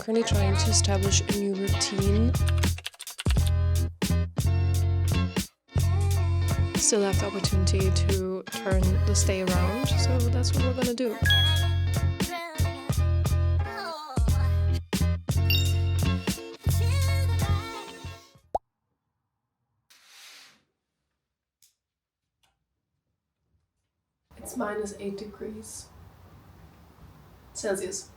currently trying to establish a new routine. Still have the opportunity to turn this day around, so that's what we're gonna do. It's -8 degrees Celsius.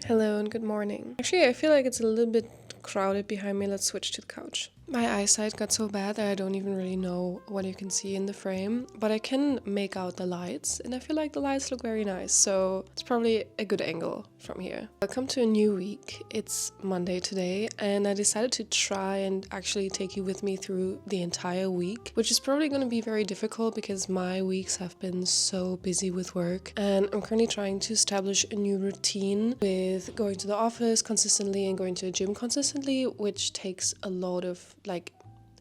Hello and good morning. Actually, I feel like it's a little bit crowded behind me. Let's switch to the couch. My eyesight got so bad that I don't even really know what you can see in the frame, but I can make out the lights, and I feel like the lights look very nice, so it's probably a good angle from here. Welcome to a new week. It's Monday today, and I decided to try and actually take you with me through the entire week, which is probably going to be very difficult because my weeks have been so busy with work, and I'm currently trying to establish a new routine with going to the office consistently and going to the gym consistently, which takes a lot of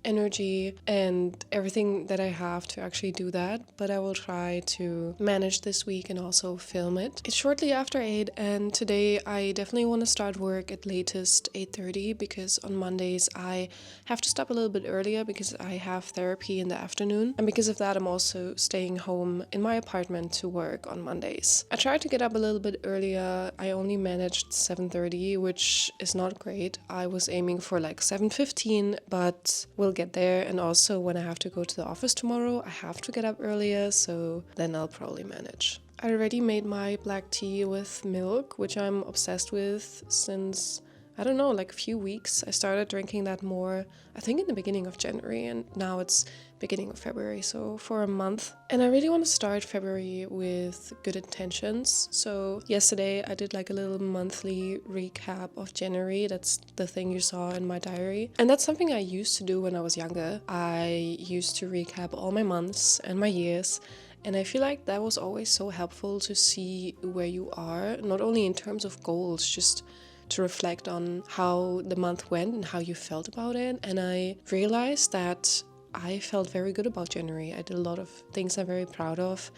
energy and everything that I have to actually do that, but I will try to manage this week and also film it. It's shortly after 8, and today I definitely want to start work at latest 8:30 because on Mondays I have to stop a little bit earlier because I have therapy in the afternoon, and because of that I'm also staying home in my apartment to work on Mondays. I tried to get up a little bit earlier. I only managed 7:30, which is not great. I was aiming for like 7:15, but we'll get there. And also when I have to go to the office tomorrow, I have to get up earlier, so then I'll probably manage. I already made my black tea with milk, which I'm obsessed with since, I don't know, like a few weeks. I started drinking that more, I think in the beginning of January, and now it's beginning of February, so for a month. And I really want to start February with good intentions. So yesterday I did like a little monthly recap of January. That's the thing you saw in my diary. And that's something I used to do when I was younger. I used to recap all my months and my years. And I feel like that was always so helpful to see where you are, not only in terms of goals, just to reflect on how the month went and how you felt about it. And I realized that I felt very good about January. I did a lot of things I'm very proud of,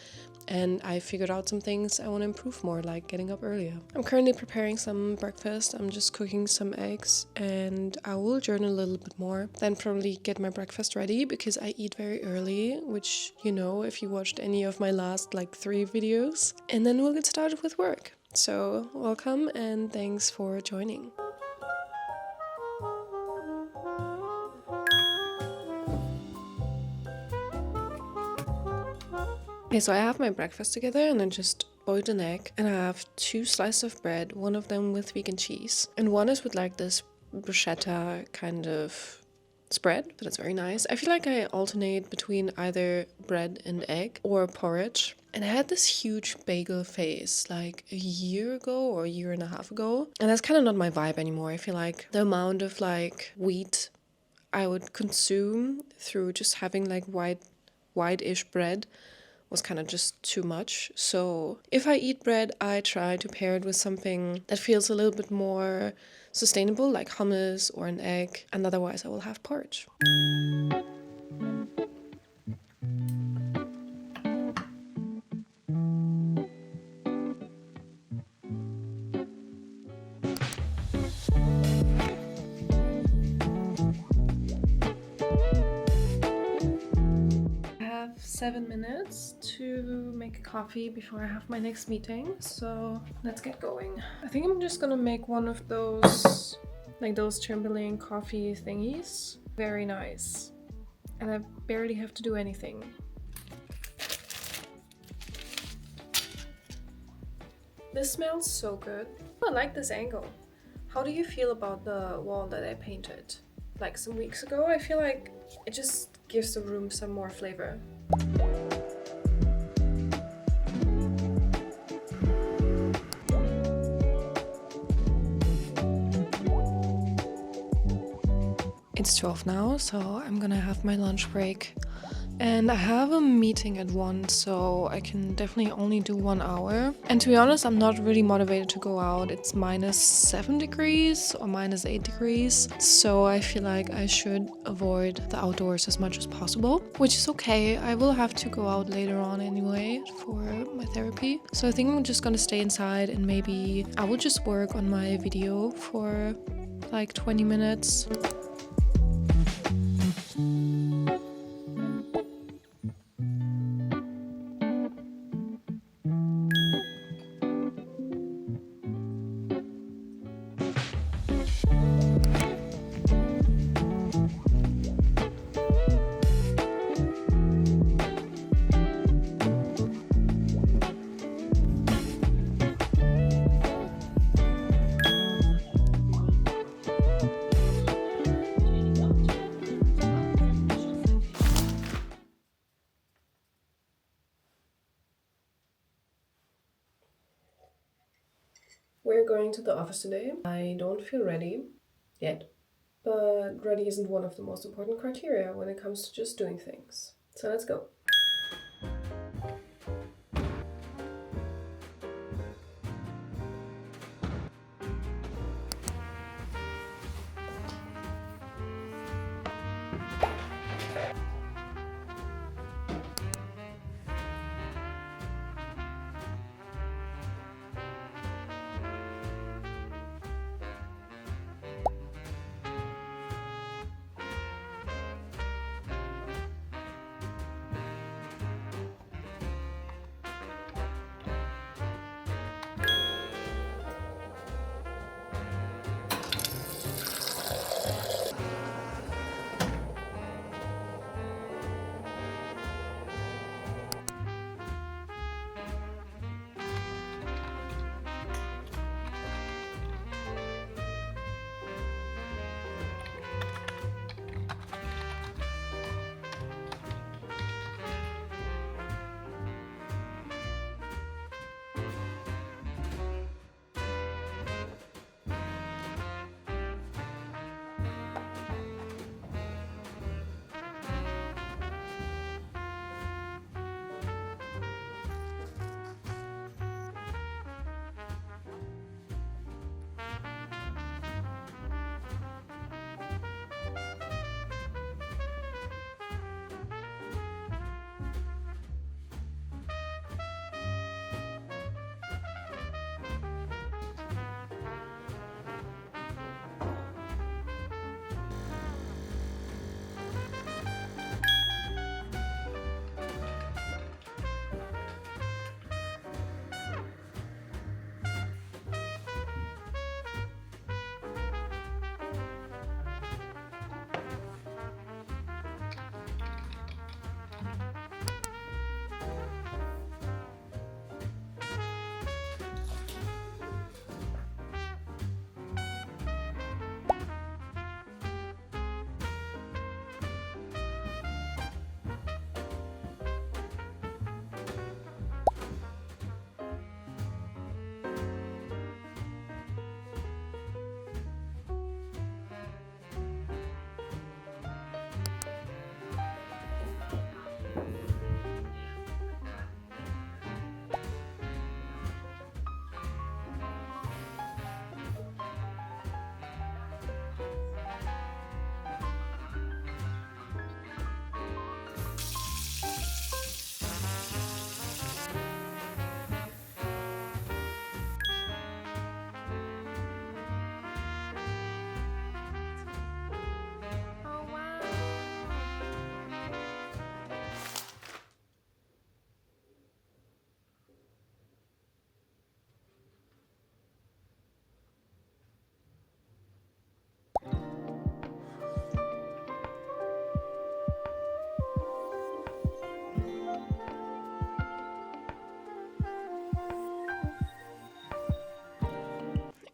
and I figured out some things I want to improve more, like getting up earlier. I'm currently preparing some breakfast. I'm just cooking some eggs, and I will journal a little bit more, then probably get my breakfast ready because I eat very early, which you know if you watched any of my last like 3 videos. And then we'll get started with work. So welcome and thanks for joining. Okay, so I have my breakfast together and I just boiled an egg, and I have 2 slices of bread, one of them with vegan cheese, and one is with like this bruschetta kind of spread, but it's very nice. I feel like I alternate between either bread and egg or porridge. And I had this huge bagel phase like a year ago or a year and a half ago, and that's kind of not my vibe anymore. I feel like the amount of like wheat I would consume through just having like white-ish bread was kind of just too much. So if I eat bread, I try to pair it with something that feels a little bit more sustainable, like hummus or an egg, and otherwise I will have porridge. I have 7 minutes to make a coffee before I have my next meeting, so let's get going. I think I'm just gonna make one of those, like those Chamberlain coffee thingies. Very nice. And I barely have to do anything. This smells so good. I like this angle. How do you feel about the wall that I painted like some weeks ago? I feel like it just gives the room some more flavor. It's 12 now, so I'm gonna have my lunch break. And I have a meeting at 1, so I can definitely only do 1 hour. And to be honest, I'm not really motivated to go out. It's -7 degrees or -8 degrees. So I feel like I should avoid the outdoors as much as possible, which is okay. I will have to go out later on anyway for my therapy. So I think I'm just gonna stay inside and maybe I will just work on my video for like 20 minutes. We're going to the office today. I don't feel ready yet, but ready isn't one of the most important criteria when it comes to just doing things. So let's go.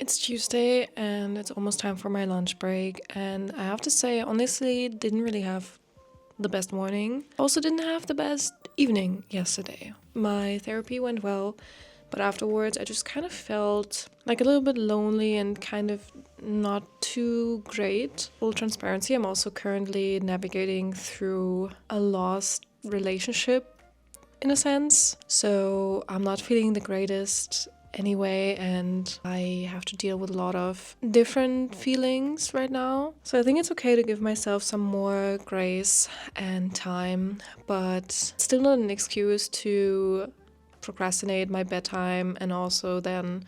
It's Tuesday and it's almost time for my lunch break, and I have to say, honestly, didn't really have the best morning. Also didn't have the best evening yesterday. My therapy went well, But afterwards, I just kind of felt like a little bit lonely and kind of not too great. Full transparency, I'm also currently navigating through a lost relationship in a sense. So I'm not feeling the greatest anyway, and I have to deal with a lot of different feelings right now. So I think it's okay to give myself some more grace and time, but still not an excuse to procrastinate my bedtime and also then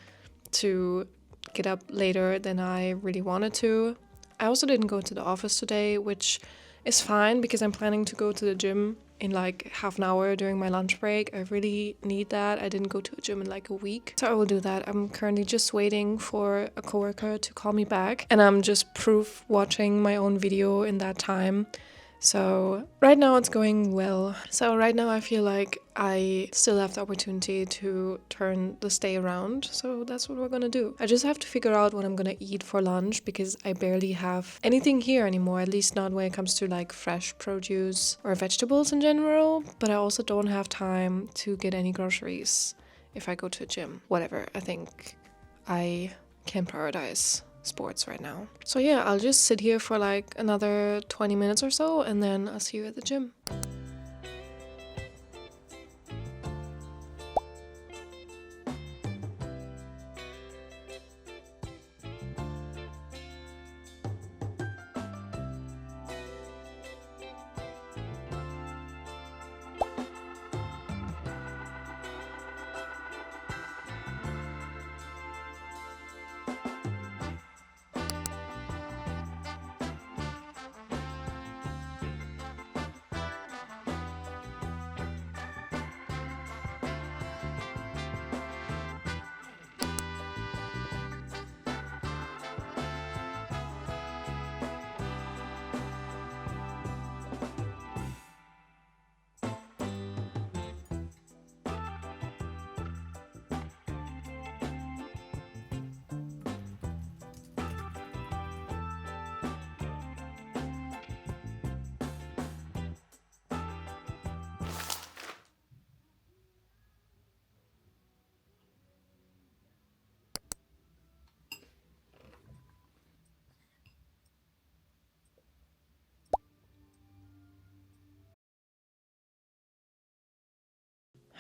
to get up later than I really wanted to. I also didn't go to the office today, which is fine because I'm planning to go to the gym in like half an hour during my lunch break. I really need that. I didn't go to a gym in like a week, so I will do that. I'm currently just waiting for a coworker to call me back, and I'm just proof watching my own video in that time. So right now it's going well. So right now I feel like I still have the opportunity to turn this day around. So that's what we're gonna do. I just have to figure out what I'm gonna eat for lunch because I barely have anything here anymore, at least not when it comes to like fresh produce or vegetables in general. But I also don't have time to get any groceries if I go to a gym. Whatever, I think I can prioritize sports right now. So yeah, I'll just sit here for like another 20 minutes or so, and then I'll see you at the gym.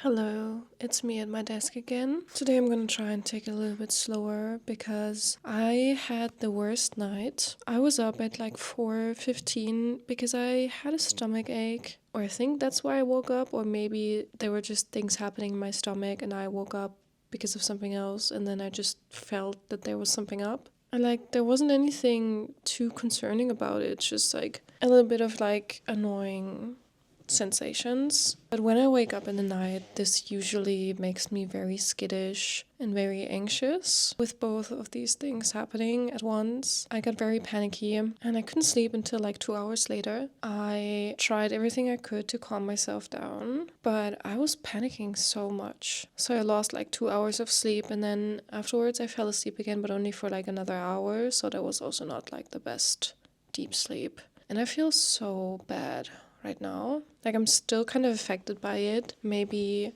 Hello, it's me at my desk again. Today I'm gonna try and take it a little bit slower because I had the worst night. I was up at like 4:15 because I had a stomach ache, or I think that's why I woke up, or maybe there were just things happening in my stomach and I woke up because of something else, and then I just felt that there was something up. And like there wasn't anything too concerning about it, it's just like a little bit of like annoying sensations. But when I wake up in the night, this usually makes me very skittish and very anxious. With both of these things happening at once, I got very panicky and I couldn't sleep until like 2 hours later. I tried everything I could to calm myself down, but I was panicking so much. So I lost like 2 hours of sleep, and then afterwards I fell asleep again, but only for like another hour. So that was also not like the best deep sleep. And I feel so bad right now. Like I'm still kind of affected by it. Maybe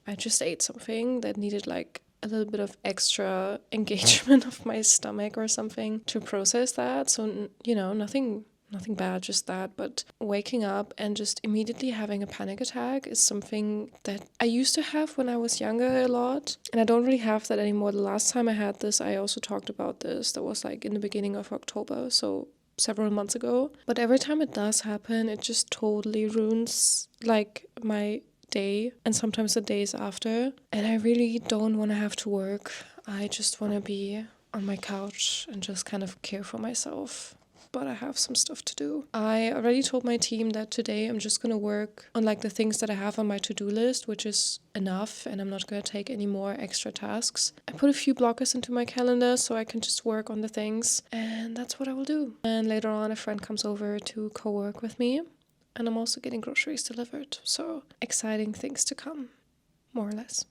I just ate something that needed like a little bit of extra engagement of my stomach or something to process that. So, you know, nothing bad, just that. But waking up and just immediately having a panic attack is something that I used to have when I was younger a lot. And I don't really have that anymore. The last time I had this, I also talked about this. That was like in the beginning of October. So several months ago. But every time it does happen, it just totally ruins like my day and sometimes the days after. And I really don't want to have to work. I just want to be on my couch and just kind of care for myself. But I have some stuff to do. I already told my team that today I'm just gonna work on like the things that I have on my to-do list, which is enough, and I'm not gonna take any more extra tasks. I put a few blockers into my calendar so I can just work on the things, and that's what I will do. And later on a friend comes over to co-work with me, and I'm also getting groceries delivered. So exciting things to come, more or less.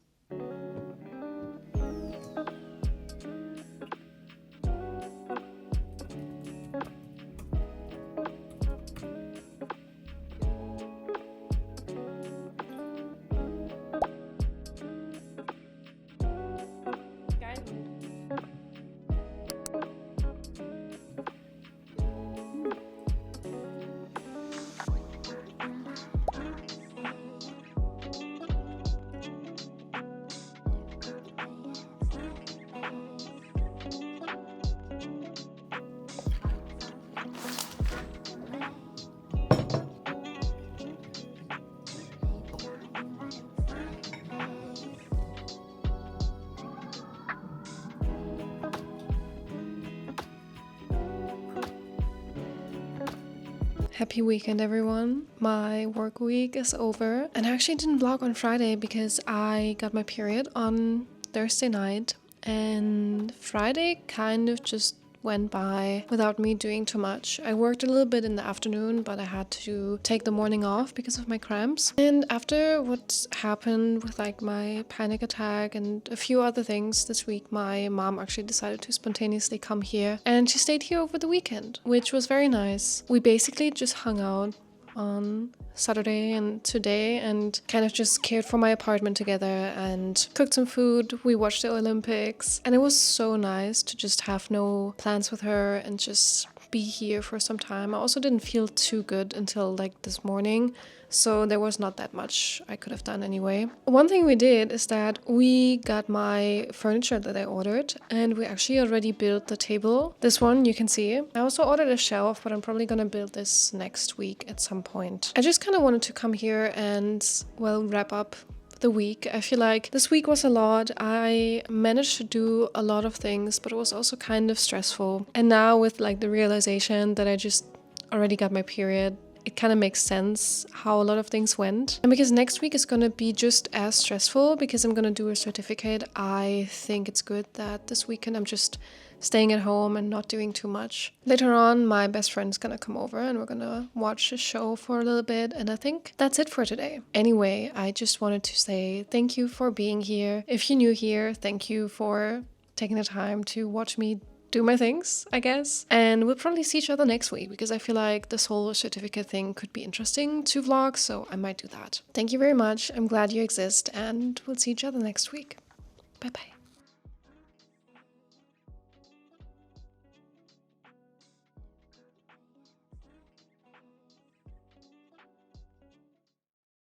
Happy weekend, everyone. My work week is over, and I actually didn't vlog on Friday because I got my period on Thursday night, and Friday kind of just went by without me doing too much. I worked a little bit in the afternoon, but I had to take the morning off because of my cramps. And after what happened with like my panic attack and a few other things this week, my mom actually decided to spontaneously come here, and she stayed here over the weekend, which was very nice. We basically just hung out on Saturday and today and kind of just cared for my apartment together and cooked some food. We watched the Olympics, and it was so nice to just have no plans with her and just be here for some time. I also didn't feel too good until like this morning, so there was not that much I could have done anyway. One thing we did is that we got my furniture that I ordered, and we actually already built the table. This one you can see. I also ordered a shelf, but I'm probably gonna build this next week at some point. I just kind of wanted to come here and, well, wrap up the week. I feel like this week was a lot. I managed to do a lot of things, but it was also kind of stressful. And now with like the realization that I just already got my period, it kind of makes sense how a lot of things went. And because next week is gonna be just as stressful because I'm gonna do a certificate, I think it's good that this weekend I'm just staying at home and not doing too much. Later on, my best friend's gonna come over and we're gonna watch a show for a little bit, and I think that's it for today. Anyway, I just wanted to say thank you for being here. If you're new here, thank you for taking the time to watch me do my things, I guess. And we'll probably see each other next week because I feel like this whole certificate thing could be interesting to vlog, so I might do that. Thank you very much. I'm glad you exist, and we'll see each other next week. Bye bye.